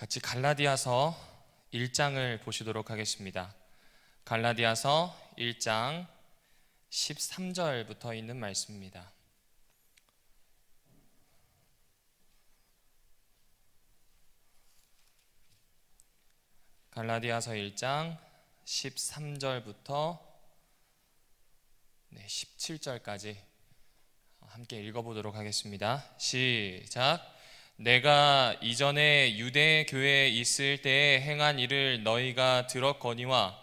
같이 갈라디아서 1장을 보시도록 하겠습니다. 갈라디아서 1장 13절부터 있는 말씀입니다. 갈라디아서 1장 13절부터 17절까지 함께 읽어보도록 하겠습니다. 시작. 내가 이전에 유대 교회에 있을 때에 행한 일을 너희가 들었거니와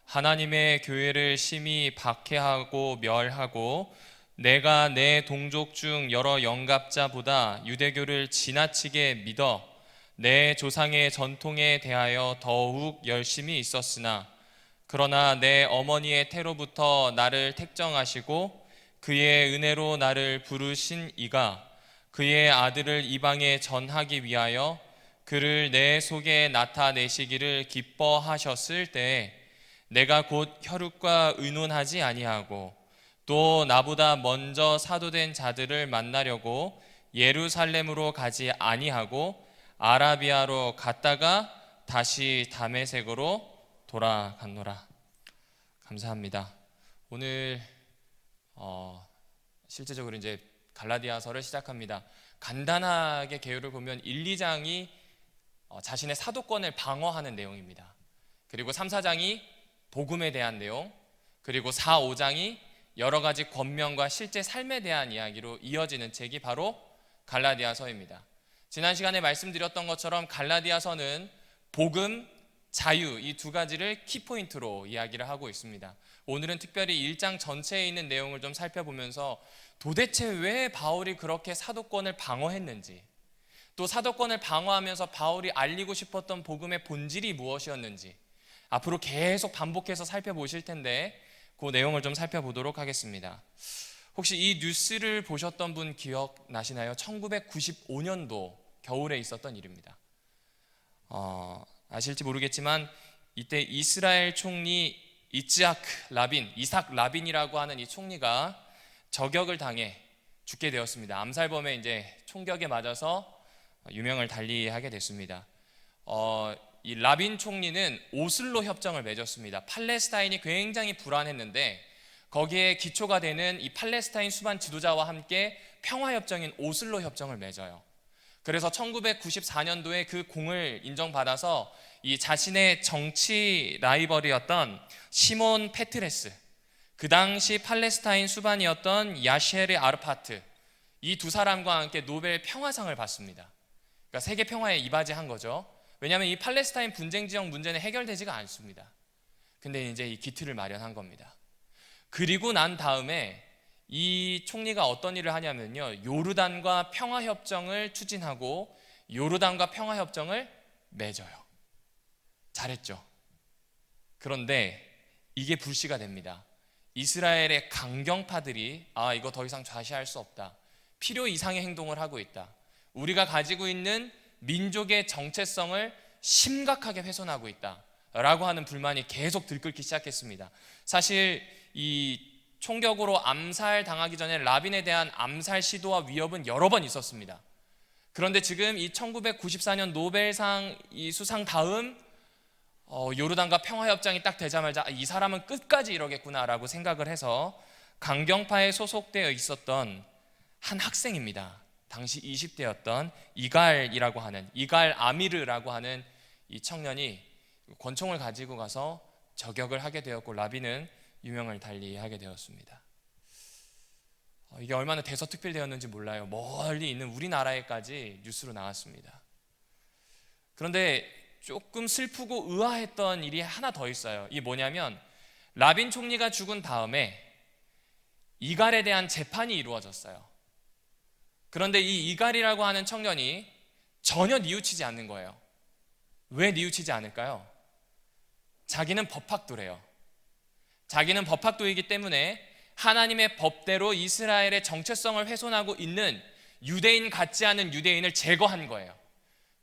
하나님의 교회를 심히 박해하고 멸하고 내가 내 동족 중 여러 영갑자보다 유대교를 지나치게 믿어 내 조상의 전통에 대하여 더욱 열심히 있었으나 그러나 내 어머니의 태로부터 나를 택정하시고 그의 은혜로 나를 부르신 이가 그의 아들을 이방에 전하기 위하여 그를 내 속에 나타내시기를 기뻐하셨을 때에 내가 곧 혈육과 의논하지 아니하고 또 나보다 먼저 사도된 자들을 만나려고 예루살렘으로 가지 아니하고 아라비아로 갔다가 다시 다메섹으로 돌아갔노라. 감사합니다. 오늘 실제적으로 이제 갈라디아서를 시작합니다. 간단하게 개요를 보면 1, 2장이 자신의 사도권을 방어하는 내용입니다. 그리고 3, 4장이 복음에 대한 내용, 그리고 4, 5장이 여러 가지 권면과 실제 삶에 대한 이야기로 이어지는 책이 바로 갈라디아서입니다. 지난 시간에 말씀드렸던 것처럼 갈라디아서는 복음, 자유 이 두 가지를 키포인트로 이야기를 하고 있습니다. 오늘은 특별히 1장 전체에 있는 내용을 좀 살펴보면서 도대체 왜 바울이 그렇게 사도권을 방어했는지, 또 사도권을 방어하면서 바울이 알리고 싶었던 복음의 본질이 무엇이었는지 앞으로 계속 반복해서 살펴보실 텐데 그 내용을 좀 살펴보도록 하겠습니다. 혹시 이 뉴스를 보셨던 분 기억나시나요? 1995년도 겨울에 있었던 일입니다. 아실지 모르겠지만 이때 이스라엘 총리 이삭 라빈이라고 하는 이 총리가 저격을 당해 죽게 되었습니다. 암살범의 이제 총격에 맞아서 유명을 달리하게 됐습니다. 이 라빈 총리는 오슬로 협정을 맺었습니다. 팔레스타인이 굉장히 불안했는데 거기에 기초가 되는 이 팔레스타인 수반 지도자와 함께 평화협정인 오슬로 협정을 맺어요. 그래서 1994년도에 그 공을 인정받아서 이 자신의 정치 라이벌이었던 시몬 페트레스, 그 당시 팔레스타인 수반이었던 야셰르 아르파트, 이 두 사람과 함께 노벨 평화상을 받습니다. 그러니까 세계 평화에 이바지한 거죠. 왜냐하면 이 팔레스타인 분쟁 지역 문제는 해결되지가 않습니다. 근데 이제 이 기틀을 마련한 겁니다. 그리고 난 다음에 이 총리가 어떤 일을 하냐면요, 요르단과 평화협정을 추진하고 요르단과 평화협정을 맺어요. 잘했죠. 그런데 이게 불씨가 됩니다. 이스라엘의 강경파들이 이거 더 이상 좌시할 수 없다, 필요 이상의 행동을 하고 있다, 우리가 가지고 있는 민족의 정체성을 심각하게 훼손하고 있다 라고 하는 불만이 계속 들끓기 시작했습니다. 사실 이 총격으로 암살당하기 전에 라빈에 대한 암살 시도와 위협은 여러 번 있었습니다. 그런데 지금 이 1994년 노벨상 이 수상 다음 요르단과 평화협정이 딱 되자마자 이 사람은 끝까지 이러겠구나라고 생각을 해서 강경파에 소속되어 있었던 한 학생입니다. 당시 20대였던 이갈 아미르라고 하는 이 청년이 권총을 가지고 가서 저격을 하게 되었고 라빈은 유명을 달리하게 되었습니다. 이게 얼마나 대서특필되었는지 몰라요. 멀리 있는 우리나라에까지 뉴스로 나왔습니다. 그런데 조금 슬프고 의아했던 일이 하나 더 있어요. 이게 뭐냐면 라빈 총리가 죽은 다음에 이갈에 대한 재판이 이루어졌어요. 그런데 이 이갈이라고 하는 청년이 전혀 뉘우치지 않는 거예요. 왜 뉘우치지 않을까요? 자기는 법학도래요. 자기는 법학도이기 때문에 하나님의 법대로 이스라엘의 정체성을 훼손하고 있는 유대인 같지 않은 유대인을 제거한 거예요.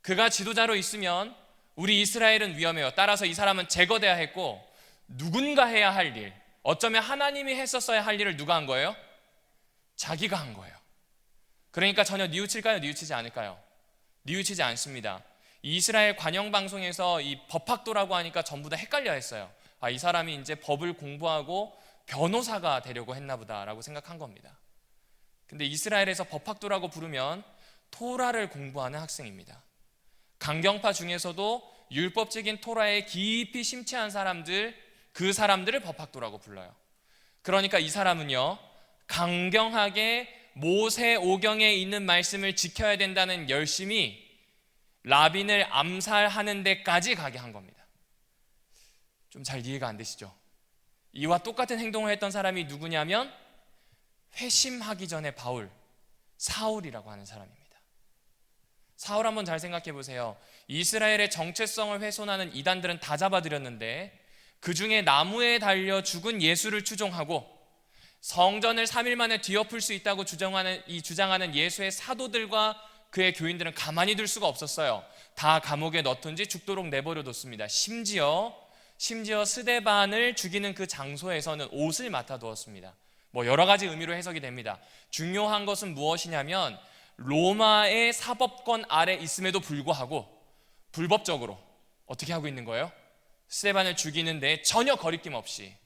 그가 지도자로 있으면 우리 이스라엘은 위험해요. 따라서 이 사람은 제거돼야 했고, 누군가 해야 할 일, 어쩌면 하나님이 했었어야 할 일을 누가 한 거예요? 자기가 한 거예요. 그러니까 전혀 뉘우칠까요? 뉘우치지 않을까요? 뉘우치지 않습니다. 이스라엘 관영 방송에서 이 법학도라고 하니까 전부 다 헷갈려 했어요. 이 사람이 이제 법을 공부하고 변호사가 되려고 했나 보다라고 생각한 겁니다. 근데 이스라엘에서 법학도라고 부르면 토라를 공부하는 학생입니다. 강경파 중에서도 율법적인 토라에 깊이 심취한 사람들, 그 사람들을 법학도라고 불러요. 그러니까 이 사람은요, 강경하게 모세 오경에 있는 말씀을 지켜야 된다는 열심이 라빈을 암살하는 데까지 가게 한 겁니다. 좀 잘 이해가 안 되시죠? 이와 똑같은 행동을 했던 사람이 누구냐면 회심하기 전에 바울, 사울이라고 하는 사람입니다. 사울 한번 잘 생각해 보세요. 이스라엘의 정체성을 훼손하는 이단들은 다 잡아들였는데 그 중에 나무에 달려 죽은 예수를 추종하고 성전을 3일 만에 뒤엎을 수 있다고 주장하는 예수의 사도들과 그의 교인들은 가만히 둘 수가 없었어요. 다 감옥에 넣던지 죽도록 내버려 뒀습니다. 심지어 스데반을 죽이는 그 장소에서는 옷을 맡아두었습니다. 여러 가지 의미로 해석이 됩니다. 중요한 것은 무엇이냐면 로마의 사법권 아래 있음에도 불구하고 불법적으로 어떻게 하고 있는 거예요? 스데반을 죽이는데 전혀 거리낌 없이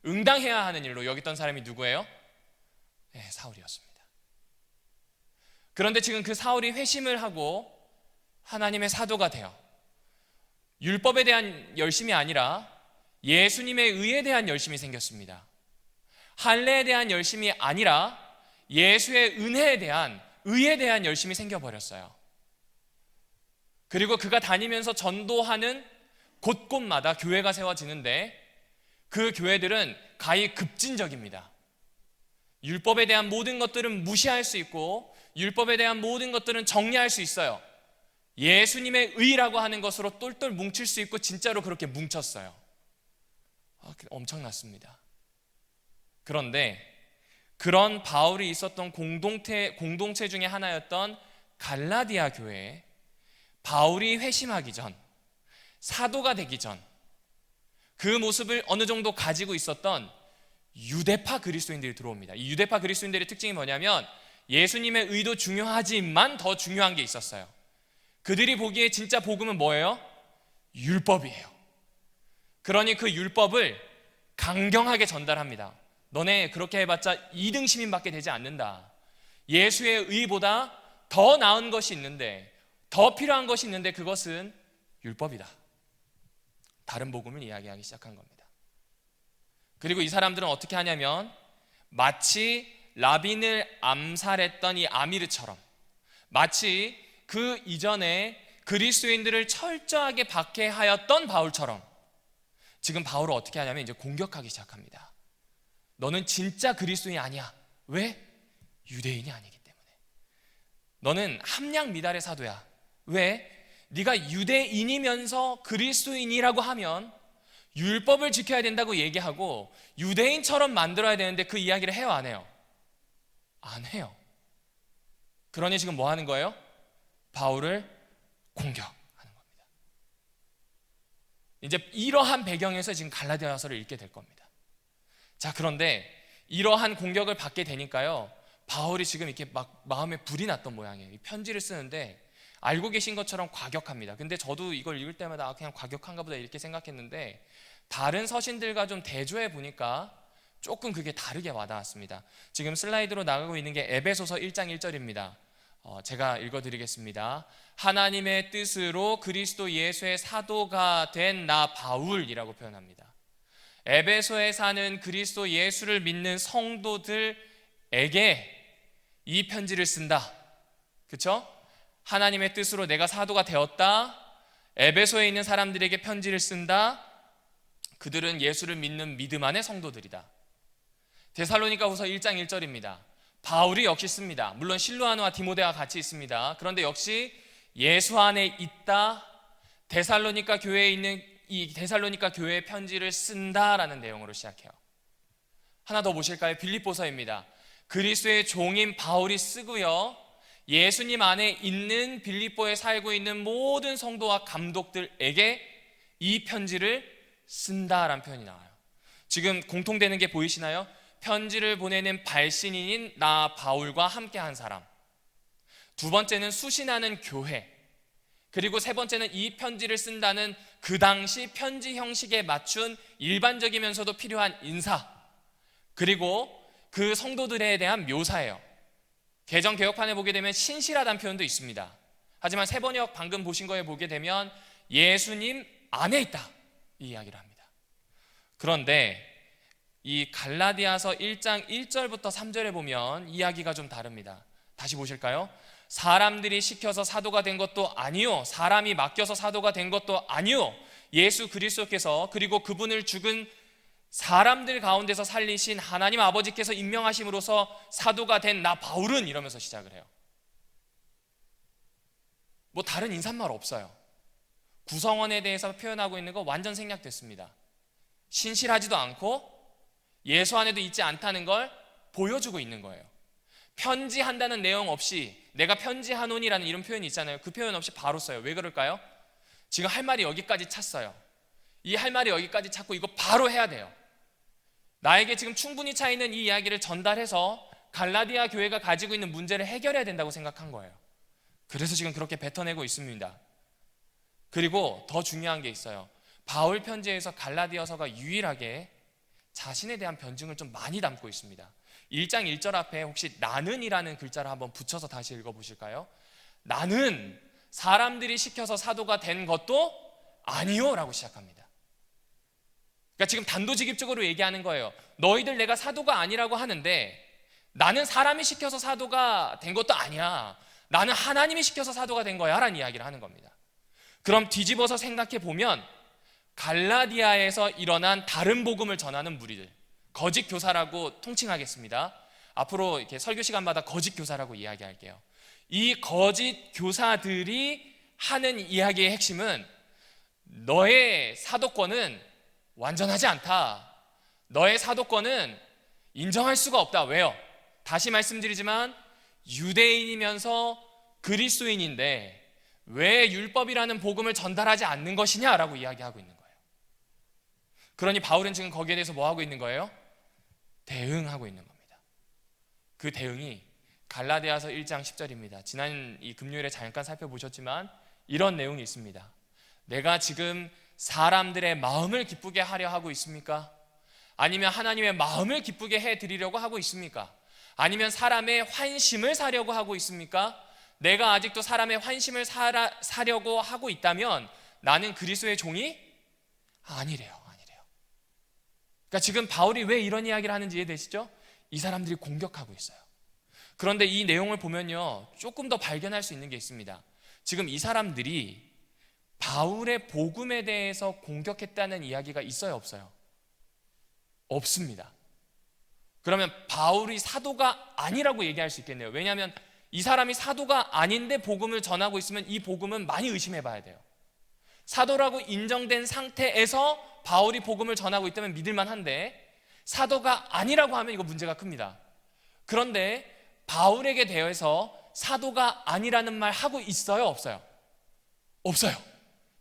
응당해야 하는 일로 여겼던 사람이 누구예요? 네, 사울이었습니다. 그런데 지금 그 사울이 회심을 하고 하나님의 사도가 되어 율법에 대한 열심이 아니라 예수님의 의에 대한 열심이 생겼습니다. 할례에 대한 열심이 아니라 예수의 은혜에 대한, 의에 대한 열심이 생겨버렸어요. 그리고 그가 다니면서 전도하는 곳곳마다 교회가 세워지는데 그 교회들은 가히 급진적입니다. 율법에 대한 모든 것들은 무시할 수 있고 율법에 대한 모든 것들은 정리할 수 있어요. 예수님의 의라고 하는 것으로 똘똘 뭉칠 수 있고 진짜로 그렇게 뭉쳤어요. 엄청났습니다. 그런데 그런 바울이 있었던 공동체 중에 하나였던 갈라디아 교회에 바울이 회심하기 전, 사도가 되기 전 그 모습을 어느 정도 가지고 있었던 유대파 그리스도인들이 들어옵니다. 이 유대파 그리스도인들의 특징이 뭐냐면 예수님의 의도 중요하지만 더 중요한 게 있었어요. 그들이 보기에 진짜 복음은 뭐예요? 율법이에요. 그러니 그 율법을 강경하게 전달합니다. 너네 그렇게 해봤자 2등 시민밖에 되지 않는다. 예수의 의보다 더 나은 것이 있는데, 더 필요한 것이 있는데 그것은 율법이다. 다른 복음을 이야기하기 시작한 겁니다. 그리고 이 사람들은 어떻게 하냐면 마치 라빈을 암살했던 이 아미르처럼, 마치 그 이전에 그리스도인들을 철저하게 박해하였던 바울처럼 지금 바울을 어떻게 하냐면 이제 공격하기 시작합니다. 너는 진짜 그리스도인이 아니야. 왜? 유대인이 아니기 때문에. 너는 함량 미달의 사도야. 왜? 네가 유대인이면서 그리스도인이라고 하면 율법을 지켜야 된다고 얘기하고 유대인처럼 만들어야 되는데 그 이야기를 해요, 안 해요? 안 해요. 그러니 지금 뭐 하는 거예요? 바울을 공격하는 겁니다. 이제 이러한 배경에서 지금 갈라디아서를 읽게 될 겁니다. 자, 그런데 이러한 공격을 받게 되니까요, 바울이 지금 이렇게 막 마음에 불이 났던 모양이에요. 이 편지를 쓰는데 알고 계신 것처럼 과격합니다. 근데 저도 이걸 읽을 때마다 그냥 과격한가 보다 이렇게 생각했는데 다른 서신들과 좀 대조해 보니까 조금 그게 다르게 와닿았습니다. 지금 슬라이드로 나가고 있는 게 에베소서 1장 1절입니다. 제가 읽어드리겠습니다. 하나님의 뜻으로 그리스도 예수의 사도가 된 나 바울이라고 표현합니다. 에베소에 사는 그리스도 예수를 믿는 성도들에게 이 편지를 쓴다. 그렇죠? 하나님의 뜻으로 내가 사도가 되었다. 에베소에 있는 사람들에게 편지를 쓴다. 그들은 예수를 믿는 믿음 안의 성도들이다. 데살로니가후서 1장 1절입니다. 바울이 역시 씁니다. 물론 실로아노와 디모데와 같이 있습니다. 그런데 역시 예수 안에 있다. 데살로니가 교회에 있는 이 데살로니가 교회에 편지를 쓴다라는 내용으로 시작해요. 하나 더 보실까요? 빌립보서입니다. 그리스도의 종인 바울이 쓰고요, 예수님 안에 있는 빌립보에 살고 있는 모든 성도와 감독들에게 이 편지를 쓴다라는 표현이 나와요. 지금 공통되는 게 보이시나요? 편지를 보내는 발신인인 나 바울과 함께한 사람. 두 번째는 수신하는 교회. 그리고 세 번째는 이 편지를 쓴다는 그 당시 편지 형식에 맞춘 일반적이면서도 필요한 인사, 그리고 그 성도들에 대한 묘사예요. 개정 개혁판에 보게 되면 신실하다는 표현도 있습니다. 하지만 세번역 방금 보신 거에 보게 되면 예수님 안에 있다, 이 이야기를 합니다. 그런데 이 갈라디아서 1장 1절부터 3절에 보면 이야기가 좀 다릅니다. 다시 보실까요? 사람들이 시켜서 사도가 된 것도 아니요, 사람이 맡겨서 사도가 된 것도 아니요, 예수 그리스도께서 그리고 그분을 죽은 사람들 가운데서 살리신 하나님 아버지께서 임명하심으로써 사도가 된 나 바울은, 이러면서 시작을 해요. 뭐 다른 인사말 없어요. 구성원에 대해서 표현하고 있는 거 완전 생략됐습니다. 신실하지도 않고 예수 안에도 있지 않다는 걸 보여주고 있는 거예요. 편지한다는 내용 없이 내가 편지하노니라는 이런 표현이 있잖아요. 그 표현 없이 바로 써요. 왜 그럴까요? 지금 할 말이 여기까지 찼어요. 이 할 말이 여기까지 찼고 이거 바로 해야 돼요. 나에게 지금 충분히 차 있는 이 이야기를 전달해서 갈라디아 교회가 가지고 있는 문제를 해결해야 된다고 생각한 거예요. 그래서 지금 그렇게 뱉어내고 있습니다. 그리고 더 중요한 게 있어요. 바울 편지에서 갈라디아서가 유일하게 자신에 대한 변증을 좀 많이 담고 있습니다. 1장 1절 앞에 혹시 나는이라는 글자를 한번 붙여서 다시 읽어보실까요? 나는 사람들이 시켜서 사도가 된 것도 아니요 라고 시작합니다. 그러니까 지금 단도직입적으로 얘기하는 거예요. 너희들 내가 사도가 아니라고 하는데 나는 사람이 시켜서 사도가 된 것도 아니야, 나는 하나님이 시켜서 사도가 된 거야 라는 이야기를 하는 겁니다. 그럼 뒤집어서 생각해 보면 갈라디아에서 일어난 다른 복음을 전하는 무리들, 거짓 교사라고 통칭하겠습니다. 앞으로 이렇게 설교 시간마다 거짓 교사라고 이야기할게요. 이 거짓 교사들이 하는 이야기의 핵심은 너의 사도권은 완전하지 않다, 너의 사도권은 인정할 수가 없다. 왜요? 다시 말씀드리지만 유대인이면서 그리스도인인데 왜 율법이라는 복음을 전달하지 않는 것이냐라고 이야기하고 있는 거예요. 그러니 바울은 지금 거기에 대해서 뭐 하고 있는 거예요? 대응하고 있는 겁니다. 그 대응이 갈라디아서 1장 10절입니다. 지난 이 금요일에 잠깐 살펴보셨지만 이런 내용이 있습니다. 내가 지금 사람들의 마음을 기쁘게 하려 하고 있습니까? 아니면 하나님의 마음을 기쁘게 해드리려고 하고 있습니까? 아니면 사람의 환심을 사려고 하고 있습니까? 내가 아직도 사람의 환심을 사려고 하고 있다면 나는 그리스도의 종이 아니래요. 그러니까 지금 바울이 왜 이런 이야기를 하는지 이해되시죠? 이 사람들이 공격하고 있어요. 그런데 이 내용을 보면요, 조금 더 발견할 수 있는 게 있습니다. 지금 이 사람들이 바울의 복음에 대해서 공격했다는 이야기가 있어요, 없어요? 없습니다. 그러면 바울이 사도가 아니라고 얘기할 수 있겠네요. 왜냐하면 이 사람이 사도가 아닌데 복음을 전하고 있으면 이 복음은 많이 의심해 봐야 돼요. 사도라고 인정된 상태에서 바울이 복음을 전하고 있다면 믿을만 한데 사도가 아니라고 하면 이거 문제가 큽니다. 그런데 바울에게 대해서 사도가 아니라는 말 하고 있어요, 없어요? 없어요.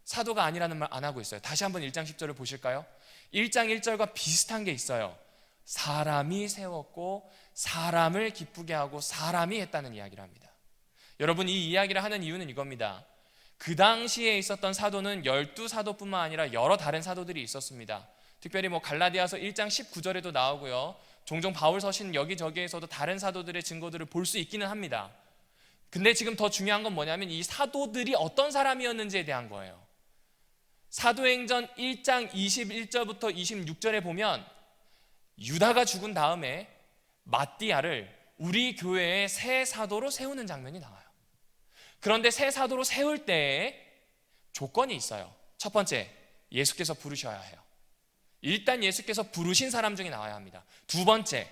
사도가 아니라는 말 안 하고 있어요. 다시 한번 1장 10절을 보실까요? 1장 1절과 비슷한 게 있어요. 사람이 세웠고 사람을 기쁘게 하고 사람이 했다는 이야기를 합니다. 여러분, 이 이야기를 하는 이유는 이겁니다. 그 당시에 있었던 사도는 12사도뿐만 아니라 여러 다른 사도들이 있었습니다. 특별히 갈라디아서 1장 19절에도 나오고요, 종종 바울 서신 여기저기에서도 다른 사도들의 증거들을 볼 수 있기는 합니다. 근데 지금 더 중요한 건 뭐냐면 이 사도들이 어떤 사람이었는지에 대한 거예요. 사도행전 1장 21절부터 26절에 보면 유다가 죽은 다음에 마띠아를 우리 교회의 새 사도로 세우는 장면이 나와요. 그런데 새 사도로 세울 때에 조건이 있어요. 첫 번째, 예수께서 부르셔야 해요. 일단 예수께서 부르신 사람 중에 나와야 합니다. 두 번째,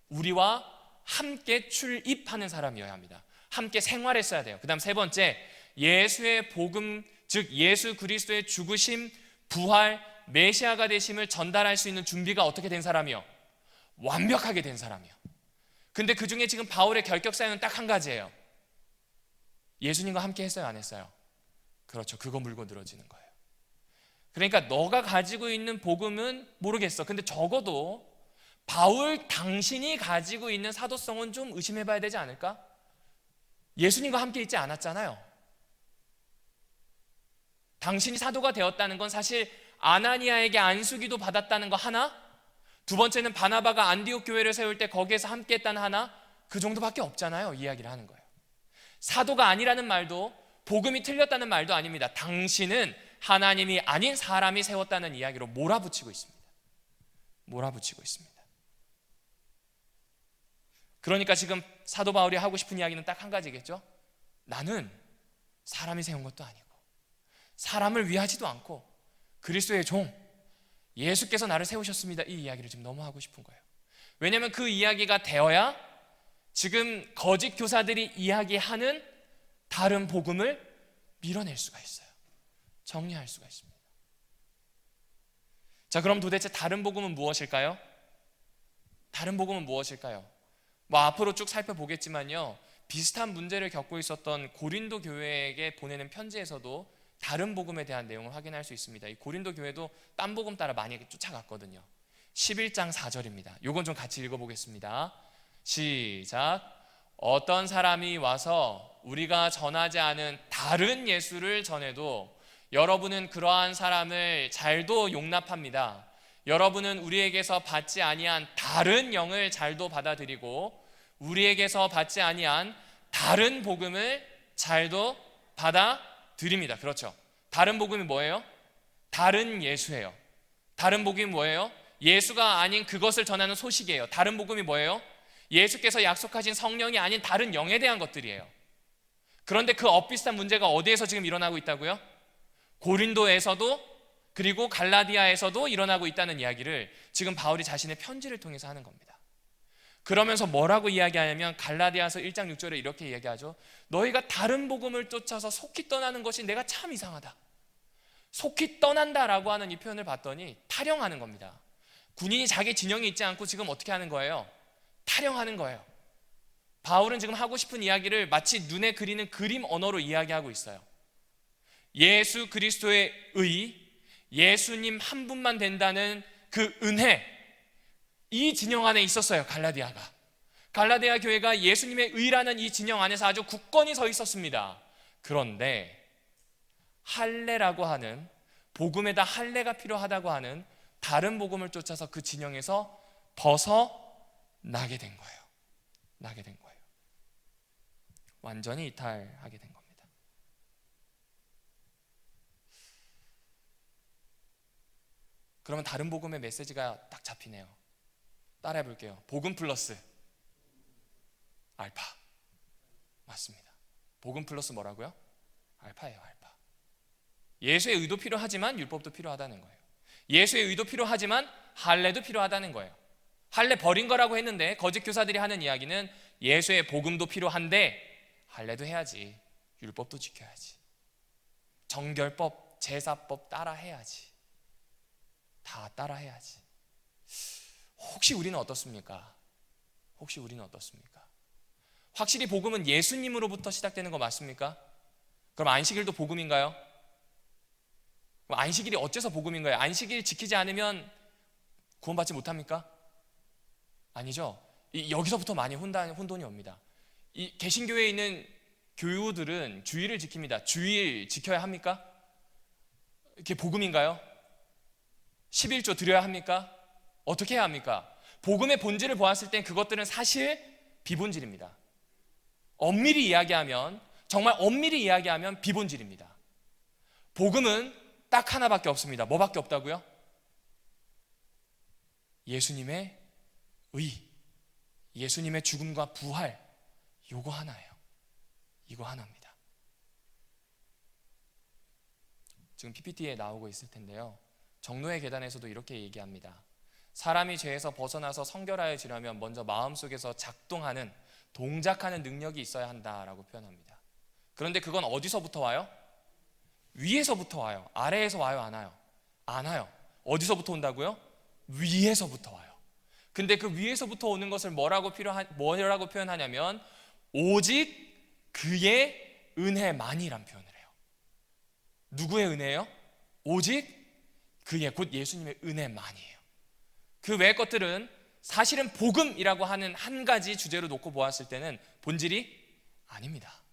우리와 함께 출입하는 사람이어야 합니다. 함께 생활했어야 돼요. 그 다음 세 번째, 예수의 복음, 즉 예수 그리스도의 죽으심, 부활, 메시아가 되심을 전달할 수 있는 준비가 어떻게 된 사람이요? 완벽하게 된 사람이요. 근데 그 중에 지금 바울의 결격 사유는 딱 한 가지예요. 예수님과 함께 했어요, 안 했어요? 그렇죠. 그거 물고 늘어지는 거예요. 그러니까 너가 가지고 있는 복음은 모르겠어. 근데 적어도 바울 당신이 가지고 있는 사도성은 좀 의심해 봐야 되지 않을까? 예수님과 함께 있지 않았잖아요. 당신이 사도가 되었다는 건 사실 아나니아에게 안수기도 받았다는 거 하나, 두 번째는 바나바가 안디옥 교회를 세울 때 거기에서 함께 했다는 하나, 그 정도밖에 없잖아요. 이야기를 하는 거예요. 사도가 아니라는 말도 복음이 틀렸다는 말도 아닙니다. 당신은 하나님이 아닌 사람이 세웠다는 이야기로 몰아붙이고 있습니다. 몰아붙이고 있습니다. 그러니까 지금 사도 바울이 하고 싶은 이야기는 딱 한 가지겠죠. 나는 사람이 세운 것도 아니고 사람을 위하지도 않고 그리스도의 종 예수께서 나를 세우셨습니다. 이 이야기를 지금 너무 하고 싶은 거예요. 왜냐하면 그 이야기가 되어야 지금 거짓 교사들이 이야기하는 다른 복음을 밀어낼 수가 있어요. 정리할 수가 있습니다. 자, 그럼 도대체 다른 복음은 무엇일까요? 다른 복음은 무엇일까요? 앞으로 쭉 살펴보겠지만요, 비슷한 문제를 겪고 있었던 고린도 교회에게 보내는 편지에서도 다른 복음에 대한 내용을 확인할 수 있습니다. 이 고린도 교회도 딴 복음 따라 많이 쫓아갔거든요. 11장 4절입니다. 요건 좀 같이 읽어보겠습니다. 시작. 어떤 사람이 와서 우리가 전하지 않은 다른 예수를 전해도 여러분은 그러한 사람을 잘도 용납합니다. 여러분은 우리에게서 받지 아니한 다른 영을 잘도 받아들이고 우리에게서 받지 아니한 다른 복음을 잘도 받아들입니다. 그렇죠. 다른 복음이 뭐예요? 다른 예수예요. 다른 복음이 뭐예요? 예수가 아닌 그것을 전하는 소식이에요. 다른 복음이 뭐예요? 예수께서 약속하신 성령이 아닌 다른 영에 대한 것들이에요. 그런데 그 엇비슷한 문제가 어디에서 지금 일어나고 있다고요? 고린도에서도 그리고 갈라디아에서도 일어나고 있다는 이야기를 지금 바울이 자신의 편지를 통해서 하는 겁니다. 그러면서 뭐라고 이야기하냐면 갈라디아서 1장 6절에 이렇게 이야기하죠. 너희가 다른 복음을 쫓아서 속히 떠나는 것이 내가 참 이상하다. 속히 떠난다라고 하는 이 표현을 봤더니 타령하는 겁니다. 군인이 자기 진영이 있지 않고 지금 어떻게 하는 거예요? 타령하는 거예요. 바울은 지금 하고 싶은 이야기를 마치 눈에 그리는 그림 언어로 이야기하고 있어요. 예수 그리스도의 의, 예수님 한 분만 된다는 그 은혜, 이 진영 안에 있었어요. 갈라디아 교회가 예수님의 의라는 이 진영 안에서 아주 굳건히 서 있었습니다. 그런데 할례라고 하는, 복음에다 할례가 필요하다고 하는 다른 복음을 쫓아서 그 진영에서 벗어나게 된 거예요. 완전히 이탈하게 된 겁니다. 그러면 다른 복음의 메시지가 딱 잡히네요. 따라해 볼게요. 복음 플러스 알파. 맞습니다. 복음 플러스 뭐라고요? 알파예요. 알파. 예수의 의도 필요하지만 율법도 필요하다는 거예요. 예수의 의도 필요하지만 할례도 필요하다는 거예요. 할례 버린 거라고 했는데 거짓 교사들이 하는 이야기는 예수의 복음도 필요한데 할례도 해야지, 율법도 지켜야지, 정결법, 제사법 따라해야지, 다 따라해야지. 혹시 우리는 어떻습니까? 확실히 복음은 예수님으로부터 시작되는 거 맞습니까? 그럼 안식일도 복음인가요? 그럼 안식일이 어째서 복음인가요? 안식일 지키지 않으면 구원받지 못합니까? 아니죠. 여기서부터 많이 혼돈이 옵니다. 이 개신교회에 있는 교우들은 주일을 지킵니다. 주일 지켜야 합니까? 이게 복음인가요? 11조 드려야 합니까? 어떻게 해야 합니까? 복음의 본질을 보았을 땐 그것들은 사실 비본질입니다. 정말 엄밀히 이야기하면 비본질입니다. 복음은 딱 하나밖에 없습니다. 뭐밖에 없다고요? 예수님의 의, 예수님의 죽음과 부활, 이거 하나예요. 이거 하나입니다. 지금 PPT에 나오고 있을 텐데요, 정노의 계단에서도 이렇게 얘기합니다. 사람이 죄에서 벗어나서 성결하여지려면 먼저 마음속에서 작동하는, 동작하는 능력이 있어야 한다라고 표현합니다. 그런데 그건 어디서부터 와요? 위에서부터 와요? 아래에서 와요? 안 와요. 어디서부터 온다고요? 위에서부터 와요. 근데 그 위에서부터 오는 것을 뭐라고 표현하냐면 오직 그의 은혜만이란 표현을 해요. 누구의 은혜예요? 오직 그의, 곧 예수님의 은혜만이에요. 그 외의 것들은 사실은 복음이라고 하는 한 가지 주제로 놓고 보았을 때는 본질이 아닙니다.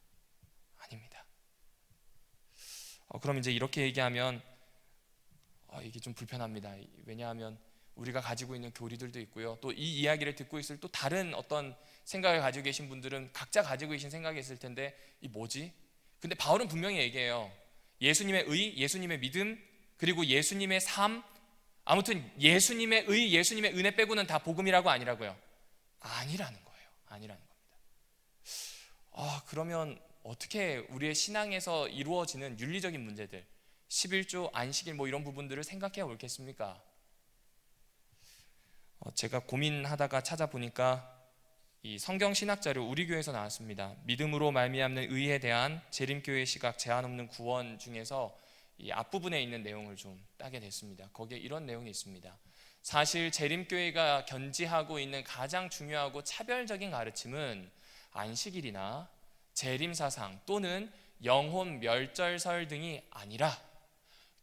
그럼 이제 이렇게 얘기하면 이게 좀 불편합니다. 왜냐하면 우리가 가지고 있는 교리들도 있고요. 또 이 이야기를 듣고 있을 또 다른 어떤 생각을 가지고 계신 분들은 각자 가지고 계신 생각이 있을 텐데 이 뭐지? 근데 바울은 분명히 얘기해요. 예수님의 의, 예수님의 믿음, 그리고 예수님의 삶, 아무튼 예수님의 의, 예수님의 은혜 빼고는 다 복음이라고 아니라고요? 아니라는 거예요. 아니라는 겁니다. 그러면 어떻게 우리의 신앙에서 이루어지는 윤리적인 문제들, 11조, 안식일 이런 부분들을 생각해 볼겠습니까? 제가 고민하다가 찾아보니까 이 성경 신학 자료 우리 교회에서 나왔습니다. 믿음으로 말미암는 의에 대한 재림교회 시각 제한 없는 구원 중에서 이 앞부분에 있는 내용을 좀 따게 됐습니다. 거기에 이런 내용이 있습니다. 사실 재림교회가 견지하고 있는 가장 중요하고 차별적인 가르침은 안식일이나 재림사상 또는 영혼 멸절설 등이 아니라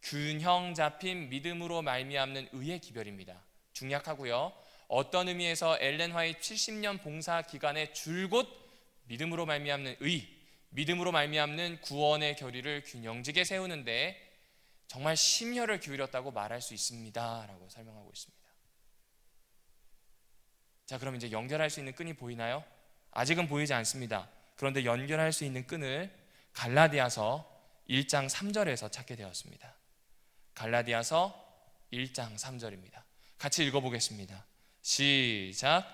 균형 잡힌 믿음으로 말미암는 의의 기별입니다. 중약하고요. 어떤 의미에서 엘렌 화이트 70년 봉사 기간에 줄곧 믿음으로 말미암는 의, 믿음으로 말미암는 구원의 교리를 균형지게 세우는데 정말 심혈을 기울였다고 말할 수 있습니다 라고 설명하고 있습니다. 자, 그럼 이제 연결할 수 있는 끈이 보이나요? 아직은 보이지 않습니다. 그런데 연결할 수 있는 끈을 갈라디아서 1장 3절에서 찾게 되었습니다. 갈라디아서 1장 3절입니다. 같이 읽어보겠습니다. 시작.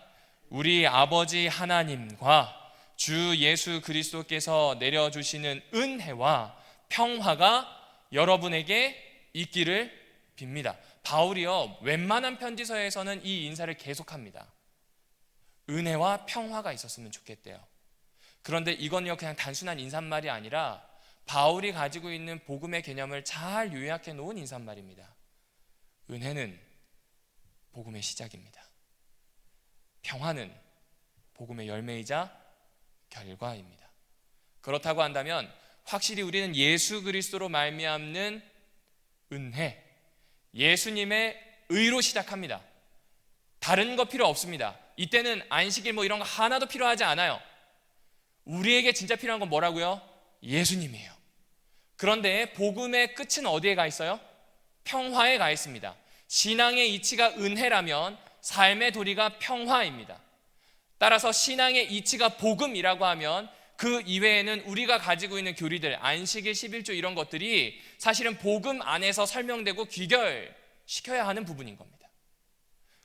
우리 아버지 하나님과 주 예수 그리스도께서 내려주시는 은혜와 평화가 여러분에게 있기를 빕니다. 바울이요, 웬만한 편지서에서는 이 인사를 계속합니다. 은혜와 평화가 있었으면 좋겠대요. 그런데 이건요, 그냥 단순한 인사말이 아니라 바울이 가지고 있는 복음의 개념을 잘 요약해 놓은 인사말입니다. 은혜는 복음의 시작입니다. 평화는 복음의 열매이자 결과입니다. 그렇다고 한다면 확실히 우리는 예수 그리스도로 말미암는 은혜, 예수님의 의로 시작합니다. 다른 거 필요 없습니다. 이때는 안식일 이런 거 하나도 필요하지 않아요. 우리에게 진짜 필요한 건 뭐라고요? 예수님이에요. 그런데 복음의 끝은 어디에 가 있어요? 평화에 가 있습니다. 신앙의 이치가 은혜라면 삶의 도리가 평화입니다. 따라서 신앙의 이치가 복음이라고 하면 그 이외에는 우리가 가지고 있는 교리들, 안식일, 11조 이런 것들이 사실은 복음 안에서 설명되고 귀결시켜야 하는 부분인 겁니다.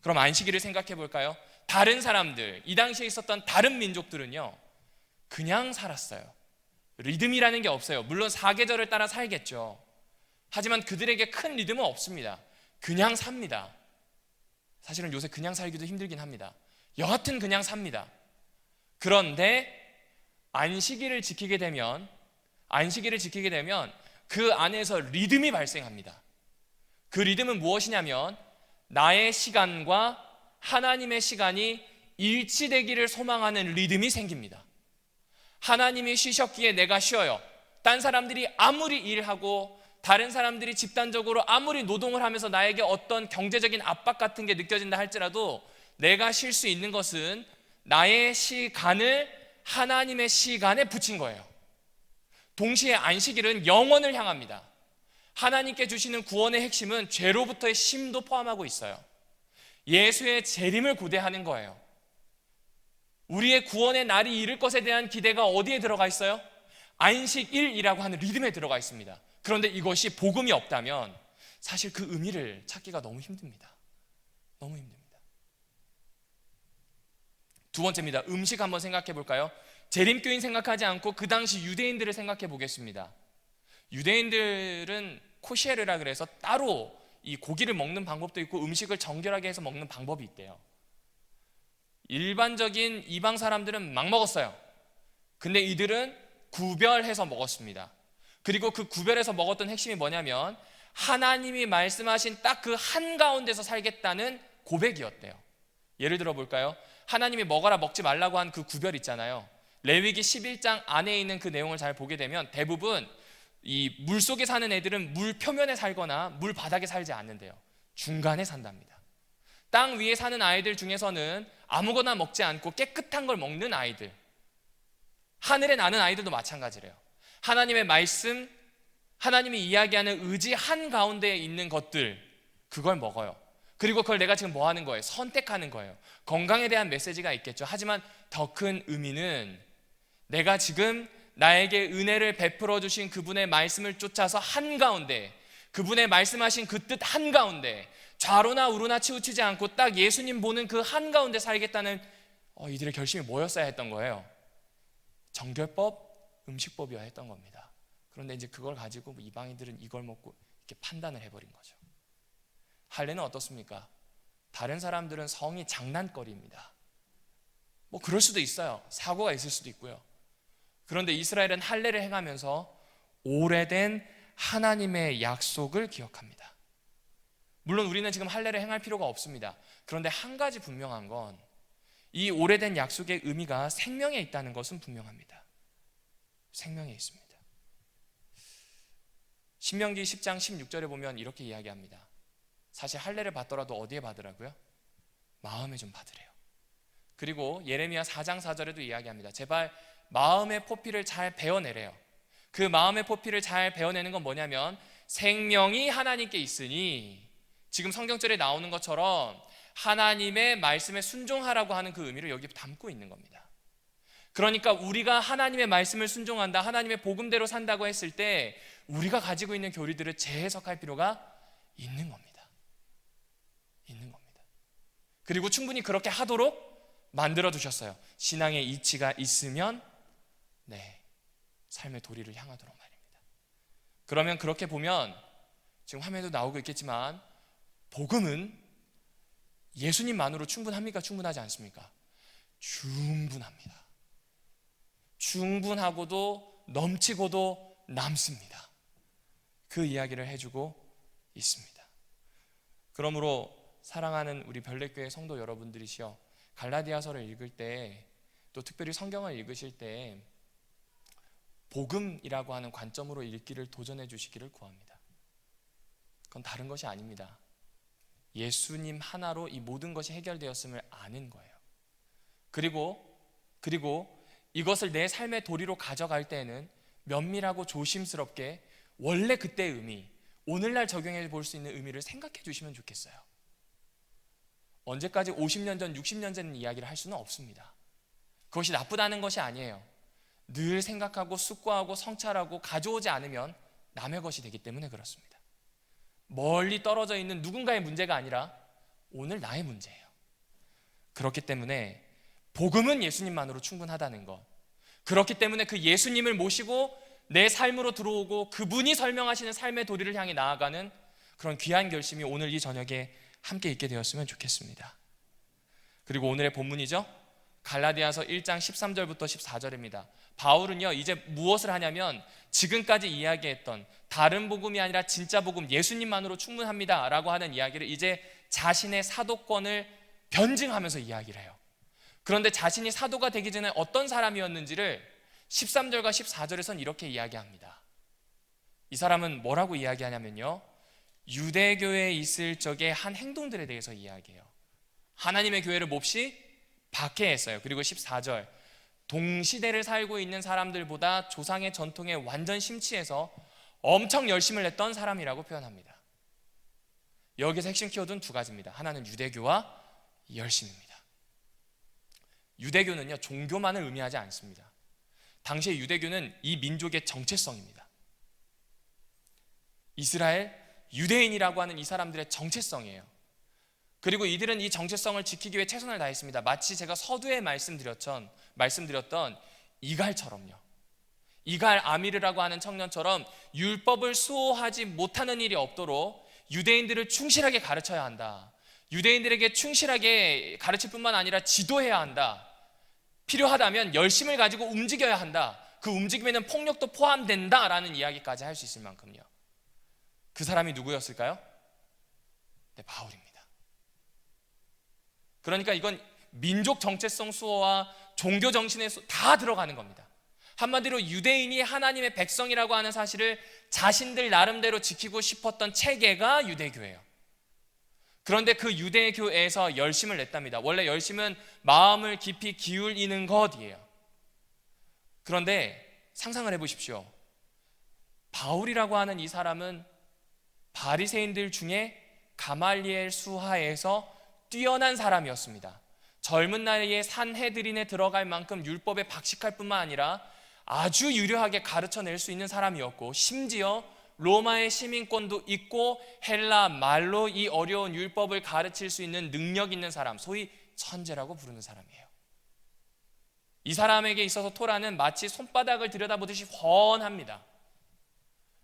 그럼 안식일을 생각해 볼까요? 다른 사람들, 이 당시에 있었던 다른 민족들은요, 그냥 살았어요. 리듬이라는 게 없어요. 물론 사계절을 따라 살겠죠. 하지만 그들에게 큰 리듬은 없습니다. 그냥 삽니다. 사실은 요새 그냥 살기도 힘들긴 합니다. 여하튼 그냥 삽니다. 그런데 안식일을 지키게 되면 그 안에서 리듬이 발생합니다. 그 리듬은 무엇이냐면 나의 시간과 하나님의 시간이 일치되기를 소망하는 리듬이 생깁니다. 하나님이 쉬셨기에 내가 쉬어요. 딴 사람들이 아무리 일하고 다른 사람들이 집단적으로 아무리 노동을 하면서 나에게 어떤 경제적인 압박 같은 게 느껴진다 할지라도 내가 쉴 수 있는 것은 나의 시간을 하나님의 시간에 붙인 거예요. 동시에 안식일은 영원을 향합니다. 하나님께 주시는 구원의 핵심은 죄로부터의 쉼도 포함하고 있어요. 예수의 재림을 고대하는 거예요. 우리의 구원의 날이 이를 것에 대한 기대가 어디에 들어가 있어요? 안식일이라고 하는 리듬에 들어가 있습니다. 그런데 이것이 복음이 없다면 사실 그 의미를 찾기가 너무 힘듭니다. 너무 힘듭니다. 두 번째입니다. 음식 한번 생각해 볼까요? 재림교인 생각하지 않고 그 당시 유대인들을 생각해 보겠습니다. 유대인들은 코시에르라 그래서 따로 이 고기를 먹는 방법도 있고 음식을 정결하게 해서 먹는 방법이 있대요. 일반적인 이방 사람들은 막 먹었어요. 근데 이들은 구별해서 먹었습니다. 그리고 그 구별해서 먹었던 핵심이 뭐냐면 하나님이 말씀하신 딱 그 한가운데서 살겠다는 고백이었대요. 예를 들어 볼까요? 하나님이 먹어라 먹지 말라고 한 그 구별 있잖아요. 레위기 11장 안에 있는 그 내용을 잘 보게 되면 대부분 이 물속에 사는 애들은 물 표면에 살거나 물 바닥에 살지 않는데요. 중간에 산답니다. 땅 위에 사는 아이들 중에서는 아무거나 먹지 않고 깨끗한 걸 먹는 아이들, 하늘에 나는 아이들도 마찬가지래요. 하나님의 말씀, 하나님이 이야기하는 의지 한가운데에 있는 것들, 그걸 먹어요. 그리고 그걸 내가 지금 뭐 하는 거예요? 선택하는 거예요. 건강에 대한 메시지가 있겠죠. 하지만 더 큰 의미는 내가 지금 나에게 은혜를 베풀어 주신 그분의 말씀을 쫓아서 한가운데, 그분의 말씀하신 그 뜻 한가운데, 좌로나 우로나 치우치지 않고 딱 예수님 보는 그 한가운데 살겠다는 이들의 결심이 뭐였어야 했던 거예요? 정결법, 음식법이어야 했던 겁니다. 그런데 이제 그걸 가지고 이방인들은 이걸 먹고 이렇게 판단을 해버린 거죠. 할례는 어떻습니까? 다른 사람들은 성이 장난거리입니다. 뭐 그럴 수도 있어요. 사고가 있을 수도 있고요. 그런데 이스라엘은 할례를 행하면서 오래된 하나님의 약속을 기억합니다. 물론 우리는 지금 할례를 행할 필요가 없습니다. 그런데 한 가지 분명한 건 이 오래된 약속의 의미가 생명에 있다는 것은 분명합니다. 생명에 있습니다. 신명기 10장 16절에 보면 이렇게 이야기합니다. 사실 할례를 받더라도 어디에 받으라고요? 마음에 좀 받으래요. 그리고 예레미야 4장 4절에도 이야기합니다. 제발 마음의 포피를 잘 베어내래요. 그 마음의 포피를 잘 베어내는 건 뭐냐면 생명이 하나님께 있으니, 지금 성경절에 나오는 것처럼 하나님의 말씀에 순종하라고 하는 그 의미를 여기 담고 있는 겁니다. 그러니까 우리가 하나님의 말씀을 순종한다, 하나님의 복음대로 산다고 했을 때 우리가 가지고 있는 교리들을 재해석할 필요가 있는 겁니다. 있는 겁니다. 그리고 충분히 그렇게 하도록 만들어 두셨어요. 신앙의 이치가 있으면 삶의 도리를 향하도록 말입니다. 그러면 그렇게 보면 지금 화면에도 나오고 있겠지만 복음은 예수님만으로 충분합니까? 충분하지 않습니까? 충분합니다. 충분하고도 넘치고도 남습니다. 그 이야기를 해주고 있습니다. 그러므로 사랑하는 우리 별내교회 성도 여러분들이시여, 갈라디아서를 읽을 때, 또 특별히 성경을 읽으실 때 복음이라고 하는 관점으로 읽기를 도전해 주시기를 구합니다. 그건 다른 것이 아닙니다. 예수님 하나로 이 모든 것이 해결되었음을 아는 거예요. 그리고 이것을 내 삶의 도리로 가져갈 때에는 면밀하고 조심스럽게 원래 그때의 의미, 오늘날 적용해 볼 수 있는 의미를 생각해 주시면 좋겠어요. 언제까지 50년 전, 60년 전 이야기를 할 수는 없습니다. 그것이 나쁘다는 것이 아니에요. 늘 생각하고 숙고하고 성찰하고 가져오지 않으면 남의 것이 되기 때문에 그렇습니다. 멀리 떨어져 있는 누군가의 문제가 아니라 오늘 나의 문제예요. 그렇기 때문에 복음은 예수님만으로 충분하다는 것, 그렇기 때문에 그 예수님을 모시고 내 삶으로 들어오고 그분이 설명하시는 삶의 도리를 향해 나아가는 그런 귀한 결심이 오늘 이 저녁에 함께 있게 되었으면 좋겠습니다. 그리고 오늘의 본문이죠, 갈라디아서 1장 13절부터 14절입니다. 바울은요 이제 무엇을 하냐면 지금까지 이야기했던 다른 복음이 아니라 진짜 복음, 예수님만으로 충분합니다 라고 하는 이야기를 이제 자신의 사도권을 변증하면서 이야기를 해요. 그런데 자신이 사도가 되기 전에 어떤 사람이었는지를 13절과 14절에선 이렇게 이야기합니다. 이 사람은 뭐라고 이야기하냐면요, 유대교회에 있을 적의 한 행동들에 대해서 이야기해요. 하나님의 교회를 몹시 박해했어요. 그리고 14절, 동시대를 살고 있는 사람들보다 조상의 전통에 완전 심취해서 엄청 열심을 냈던 사람이라고 표현합니다. 여기서 핵심 키워드는 두 가지입니다. 하나는 유대교와 열심입니다. 유대교는요 종교만을 의미하지 않습니다. 당시의 유대교는 이 민족의 정체성입니다. 이스라엘 유대인이라고 하는 이 사람들의 정체성이에요. 그리고 이들은 이 정체성을 지키기 위해 최선을 다했습니다. 마치 제가 서두에 말씀드렸던 이갈처럼요. 이갈 아미르라고 하는 청년처럼 율법을 수호하지 못하는 일이 없도록 유대인들을 충실하게 가르쳐야 한다. 유대인들에게 충실하게 가르칠 뿐만 아니라 지도해야 한다. 필요하다면 열심을 가지고 움직여야 한다. 그 움직임에는 폭력도 포함된다라는 이야기까지 할 수 있을 만큼요. 그 사람이 누구였을까요? 네, 바울입니다. 그러니까 이건 민족 정체성 수호와 종교 정신에 다 들어가는 겁니다. 한마디로 유대인이 하나님의 백성이라고 하는 사실을 자신들 나름대로 지키고 싶었던 체계가 유대교예요. 그런데 그 유대교에서 열심을 냈답니다. 원래 열심은 마음을 깊이 기울이는 것이에요. 그런데 상상을 해보십시오. 바울이라고 하는 이 사람은 바리새인들 중에 가말리엘 수하에서 뛰어난 사람이었습니다. 젊은 나이에 산헤드린에 들어갈 만큼 율법에 박식할 뿐만 아니라 아주 유려하게 가르쳐낼 수 있는 사람이었고, 심지어 로마의 시민권도 있고 헬라 말로 이 어려운 율법을 가르칠 수 있는 능력 있는 사람, 소위 천재라고 부르는 사람이에요. 이 사람에게 있어서 토라는 마치 손바닥을 들여다보듯이 훤합니다.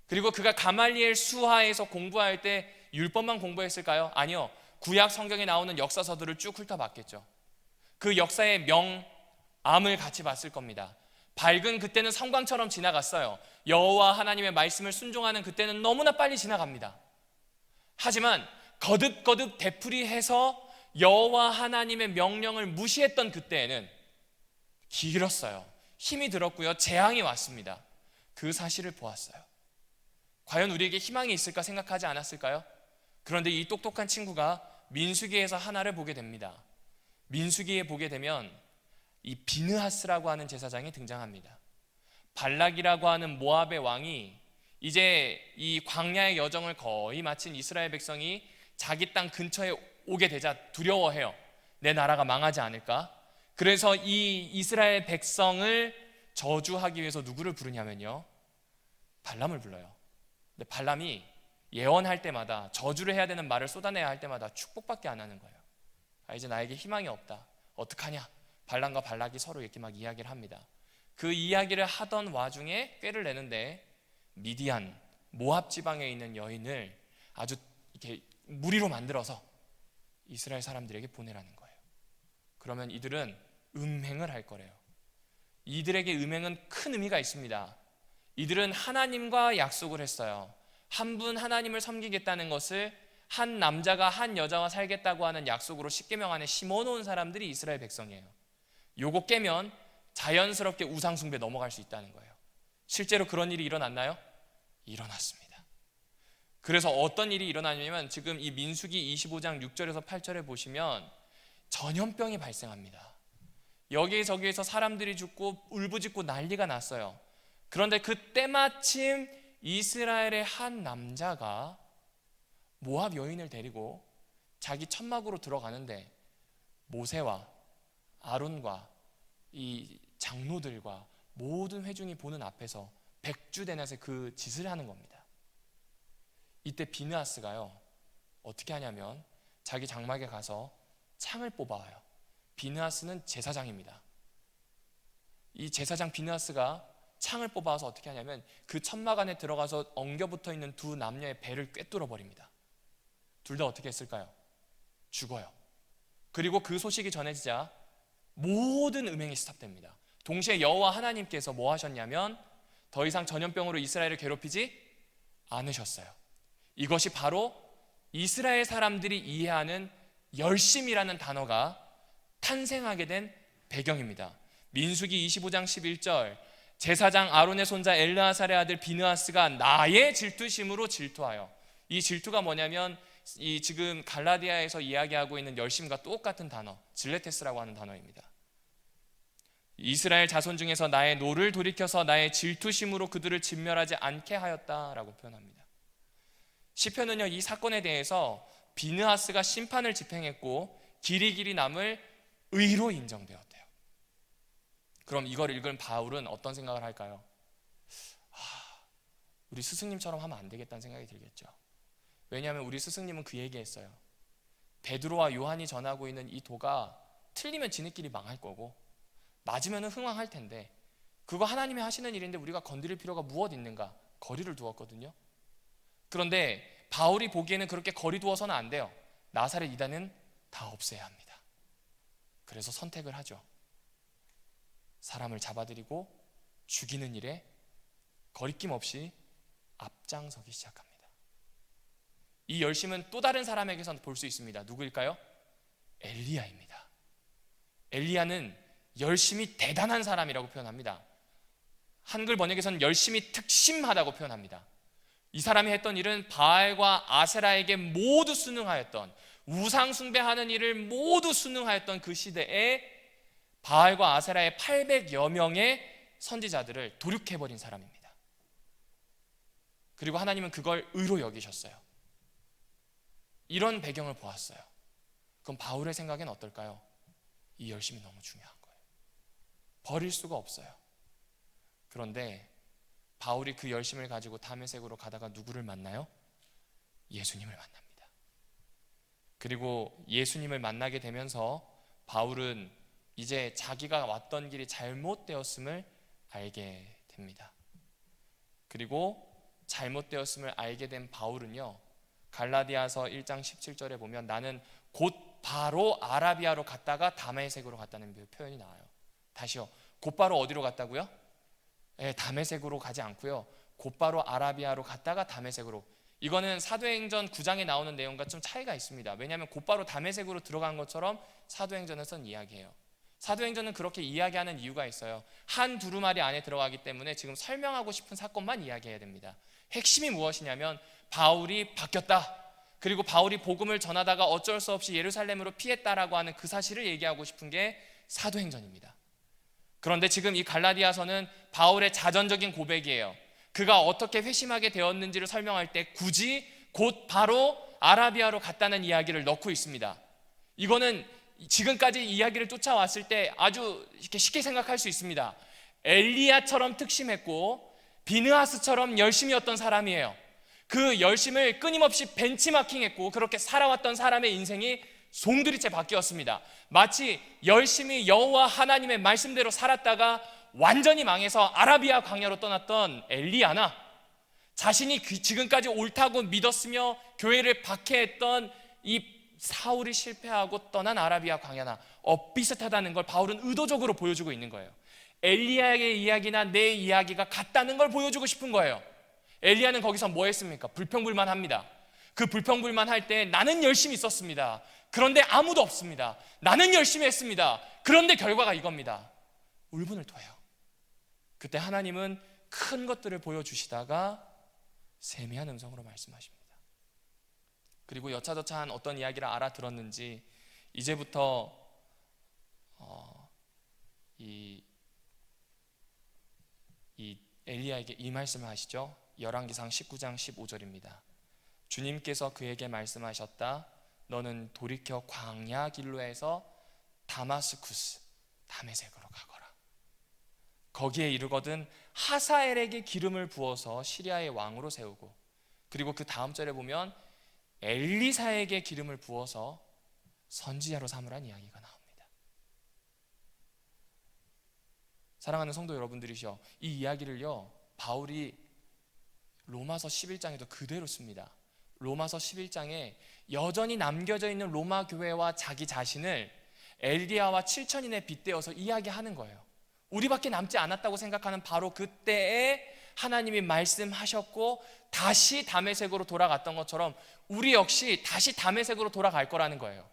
그리고 그가 가말리엘 수하에서 공부할 때 율법만 공부했을까요? 아니요. 구약 성경에 나오는 역사서들을 쭉 훑어봤겠죠. 그 역사의 명암을 같이 봤을 겁니다. 밝은 그때는 성광처럼 지나갔어요. 여호와 하나님의 말씀을 순종하는 그때는 너무나 빨리 지나갑니다. 하지만 거듭거듭 되풀이해서 여호와 하나님의 명령을 무시했던 그때에는 길었어요. 힘이 들었고요. 재앙이 왔습니다. 그 사실을 보았어요. 과연 우리에게 희망이 있을까 생각하지 않았을까요? 그런데 이 똑똑한 친구가 민수기에서 하나를 보게 됩니다. 민수기에 보게 되면 이 비느하스라고 하는 제사장이 등장합니다. 발락이라고 하는 모압의 왕이 이제 이 광야의 여정을 거의 마친 이스라엘 백성이 자기 땅 근처에 오게 되자 두려워해요. 내 나라가 망하지 않을까? 그래서 이 이스라엘 백성을 저주하기 위해서 누구를 부르냐면요, 발람을 불러요. 근데 발람이 예언할 때마다, 저주를 해야 되는 말을 쏟아내야 할 때마다 축복밖에 안 하는 거예요. 이제 나에게 희망이 없다. 어떡하냐? 발람과 발락이 서로 이렇게 막 이야기를 합니다. 그 이야기를 하던 와중에 꾀를 내는데 미디안, 모압 지방에 있는 여인을 아주 이렇게 무리로 만들어서 이스라엘 사람들에게 보내라는 거예요. 그러면 이들은 음행을 할 거래요. 이들에게 음행은 큰 의미가 있습니다. 이들은 하나님과 약속을 했어요. 한 분 하나님을 섬기겠다는 것을 한 남자가 한 여자와 살겠다고 하는 약속으로 십계명 안에 심어놓은 사람들이 이스라엘 백성이에요. 요거 깨면 자연스럽게 우상 숭배 넘어갈 수 있다는 거예요. 실제로 그런 일이 일어났나요? 일어났습니다. 그래서 어떤 일이 일어나냐면 지금 이 민수기 25장 6절에서 8절에 보시면 전염병이 발생합니다. 여기저기에서 사람들이 죽고 울부짖고 난리가 났어요. 그런데 그때 마침 이스라엘의 한 남자가 모압 여인을 데리고 자기 천막으로 들어가는데 모세와 아론과 이 장로들과 모든 회중이 보는 앞에서 백주대낮에 그 짓을 하는 겁니다. 이때 비느하스가요, 어떻게 하냐면 자기 장막에 가서 창을 뽑아와요. 비느하스는 제사장입니다. 이 제사장 비느하스가 창을 뽑아서 어떻게 하냐면 그 천막 안에 들어가서 엉겨붙어 있는 두 남녀의 배를 꿰뚫어 버립니다. 둘 다 어떻게 했을까요? 죽어요. 그리고 그 소식이 전해지자 모든 음행이 스탑됩니다. 동시에 여호와 하나님께서 뭐 하셨냐면 더 이상 전염병으로 이스라엘을 괴롭히지 않으셨어요. 이것이 바로 이스라엘 사람들이 이해하는 열심이라는 단어가 탄생하게 된 배경입니다. 민수기 25장 11절, 제사장 아론의 손자 엘르아살의 아들 비느하스가 나의 질투심으로 질투하여, 이 질투가 뭐냐면 이 지금 갈라디아에서 이야기하고 있는 열심과 똑같은 단어, 질레테스라고 하는 단어입니다. 이스라엘 자손 중에서 나의 노를 돌이켜서 나의 질투심으로 그들을 진멸하지 않게 하였다라고 표현합니다. 시편은요, 이 사건에 대해서 비느하스가 심판을 집행했고 길이길이 남을 의로 인정되었대요. 그럼 이걸 읽은 바울은 어떤 생각을 할까요? 우리 스승님처럼 하면 안 되겠다는 생각이 들겠죠. 왜냐하면 우리 스승님은 그 얘기했어요. 베드로와 요한이 전하고 있는 이 도가 틀리면 지네끼리 망할 거고 맞으면 흥왕할 텐데 그거 하나님이 하시는 일인데 우리가 건드릴 필요가 무엇 있는가? 거리를 두었거든요. 그런데 바울이 보기에는 그렇게 거리 두어서는 안 돼요. 나사렛 이단은 다 없애야 합니다. 그래서 선택을 하죠. 사람을 잡아들이고 죽이는 일에 거리낌 없이 앞장서기 시작합니다. 이 열심은 또 다른 사람에게서 볼 수 있습니다. 누구일까요? 엘리야입니다. 엘리야는 열심히 대단한 사람이라고 표현합니다. 한글 번역에서는 열심히 특심하다고 표현합니다. 이 사람이 했던 일은 바알과 아세라에게 모두 순응하였던, 우상 숭배하는 일을 모두 순응하였던 그 시대에 바알과 아세라의 800여 명의 선지자들을 도륙해버린 사람입니다. 그리고 하나님은 그걸 의로 여기셨어요. 이런 배경을 보았어요. 그럼 바울의 생각엔 어떨까요? 이 열심이 너무 중요한 거예요. 버릴 수가 없어요. 그런데 바울이 그 열심을 가지고 다메섹으로 가다가 누구를 만나요? 예수님을 만납니다. 그리고 예수님을 만나게 되면서 바울은 이제 자기가 왔던 길이 잘못되었음을 알게 됩니다. 그리고 잘못되었음을 알게 된 바울은요, 갈라디아서 1장 17절에 보면 나는 곧 바로 아라비아로 갔다가 다메섹으로 갔다는 표현이 나와요. 다시요, 곧바로 어디로 갔다고요? 다메섹으로 가지 않고요, 곧바로 아라비아로 갔다가 다메섹으로. 이거는 사도행전 9장에 나오는 내용과 좀 차이가 있습니다. 왜냐하면 곧바로 다메섹으로 들어간 것처럼 사도행전에서는 이야기해요. 사도행전은 그렇게 이야기하는 이유가 있어요. 한 두루마리 안에 들어가기 때문에 지금 설명하고 싶은 사건만 이야기해야 됩니다. 핵심이 무엇이냐면 바울이 바뀌었다, 그리고 바울이 복음을 전하다가 어쩔 수 없이 예루살렘으로 피했다라고 하는 그 사실을 얘기하고 싶은 게 사도행전입니다. 그런데 지금 이 갈라디아서는 바울의 자전적인 고백이에요. 그가 어떻게 회심하게 되었는지를 설명할 때 굳이 곧 바로 아라비아로 갔다는 이야기를 넣고 있습니다. 이거는 지금까지 이야기를 쫓아왔을 때 아주 이렇게 쉽게 생각할 수 있습니다. 엘리야처럼 특심했고 비느하스처럼 열심이었던 사람이에요. 그 열심을 끊임없이 벤치마킹했고 그렇게 살아왔던 사람의 인생이 송두리째 바뀌었습니다. 마치 열심히 여호와 하나님의 말씀대로 살았다가 완전히 망해서 아라비아 광야로 떠났던 엘리야나, 자신이 지금까지 옳다고 믿었으며 교회를 박해했던 이 사울이 실패하고 떠난 아라비아 광야나 비슷하다는 걸 바울은 의도적으로 보여주고 있는 거예요. 엘리야의 이야기나 내 이야기가 같다는 걸 보여주고 싶은 거예요. 엘리야는 거기서 뭐 했습니까? 불평불만합니다. 그 불평불만할 때 나는 열심히 있었습니다. 그런데 아무도 없습니다. 나는 열심히 했습니다. 그런데 결과가 이겁니다. 울분을 토해요. 그때 하나님은 큰 것들을 보여주시다가 세미한 음성으로 말씀하십니다. 그리고 여차저차한 어떤 이야기를 알아들었는지 이제부터 이 엘리야에게 이 말씀을 하시죠. 열왕기상 19장 15절입니다. 주님께서 그에게 말씀하셨다. 너는 돌이켜 광야 길로에서 다마스쿠스 다메섹으로 가거라. 거기에 이르거든 하사엘에게 기름을 부어서 시리아의 왕으로 세우고, 그리고 그 다음 절에 보면 엘리사에게 기름을 부어서 선지자로 삼으란 이야기가 나옵니다. 사랑하는 성도 여러분들이시여, 이 이야기를요 바울이 로마서 11장에도 그대로 씁니다. 로마서 11장에 여전히 남겨져 있는 로마 교회와 자기 자신을 엘리야와 7천인에 빗대어서 이야기하는 거예요. 우리밖에 남지 않았다고 생각하는 바로 그때에 하나님이 말씀하셨고 다시 다메섹으로 돌아갔던 것처럼 우리 역시 다시 다메섹으로 돌아갈 거라는 거예요.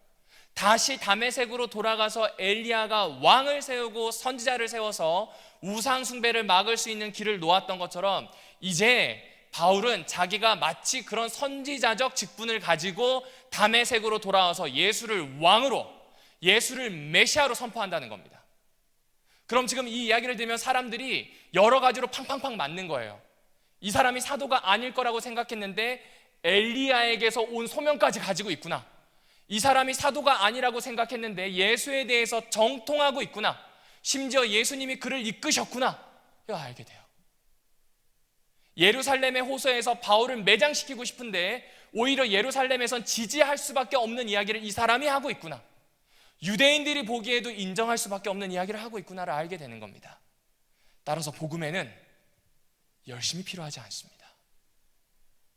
다시 다메섹으로 돌아가서 엘리야가 왕을 세우고 선지자를 세워서 우상 숭배를 막을 수 있는 길을 놓았던 것처럼 이제 바울은 자기가 마치 그런 선지자적 직분을 가지고 다메섹으로 돌아와서 예수를 왕으로, 예수를 메시아로 선포한다는 겁니다. 그럼 지금 이 이야기를 들으면 사람들이 여러 가지로 팡팡팡 맞는 거예요. 이 사람이 사도가 아닐 거라고 생각했는데 엘리야에게서 온 소명까지 가지고 있구나. 이 사람이 사도가 아니라고 생각했는데 예수에 대해서 정통하고 있구나. 심지어 예수님이 그를 이끄셨구나. 이거 알게 돼요. 예루살렘의 호소에서 바울을 매장시키고 싶은데 오히려 예루살렘에선 지지할 수밖에 없는 이야기를 이 사람이 하고 있구나. 유대인들이 보기에도 인정할 수밖에 없는 이야기를 하고 있구나를 알게 되는 겁니다. 따라서 복음에는 열심이 필요하지 않습니다.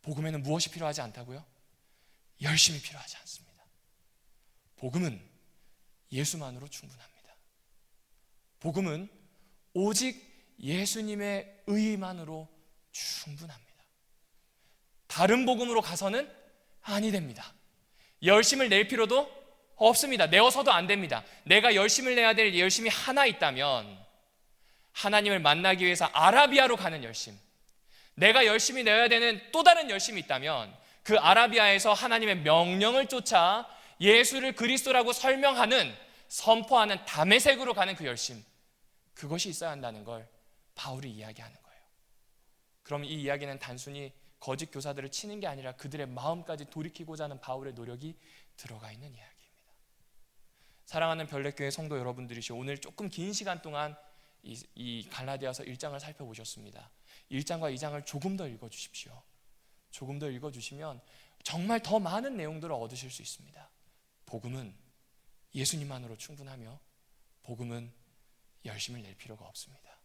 복음에는 무엇이 필요하지 않다고요? 열심이 필요하지 않습니다. 복음은 예수만으로 충분합니다. 복음은 오직 예수님의 의만으로 충분합니다. 다른 복음으로 가서는 아니 됩니다. 열심을 낼 필요도 없습니다. 내어서도 안 됩니다. 내가 열심을 내야 될 열심이 하나 있다면 하나님을 만나기 위해서 아라비아로 가는 열심, 내가 열심히 내야 되는 또 다른 열심이 있다면 그 아라비아에서 하나님의 명령을 쫓아 예수를 그리스도라고 설명하는, 선포하는 다메섹으로 가는 그 열심, 그것이 있어야 한다는 걸 바울이 이야기하는 거예요. 그럼 이 이야기는 단순히 거짓 교사들을 치는 게 아니라 그들의 마음까지 돌이키고자 하는 바울의 노력이 들어가 있는 이야기입니다. 사랑하는 별내교회 성도 여러분들이시오, 오늘 조금 긴 시간 동안 이 갈라디아서 1장을 살펴보셨습니다. 1장과 2장을 조금 더 읽어주십시오. 조금 더 읽어주시면 정말 더 많은 내용들을 얻으실 수 있습니다. 복음은 예수님만으로 충분하며 복음은 열심을 낼 필요가 없습니다.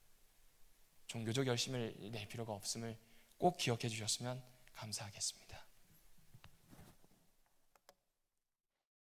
종교적 열심을 낼 필요가 없음을 꼭 기억해 주셨으면 감사하겠습니다.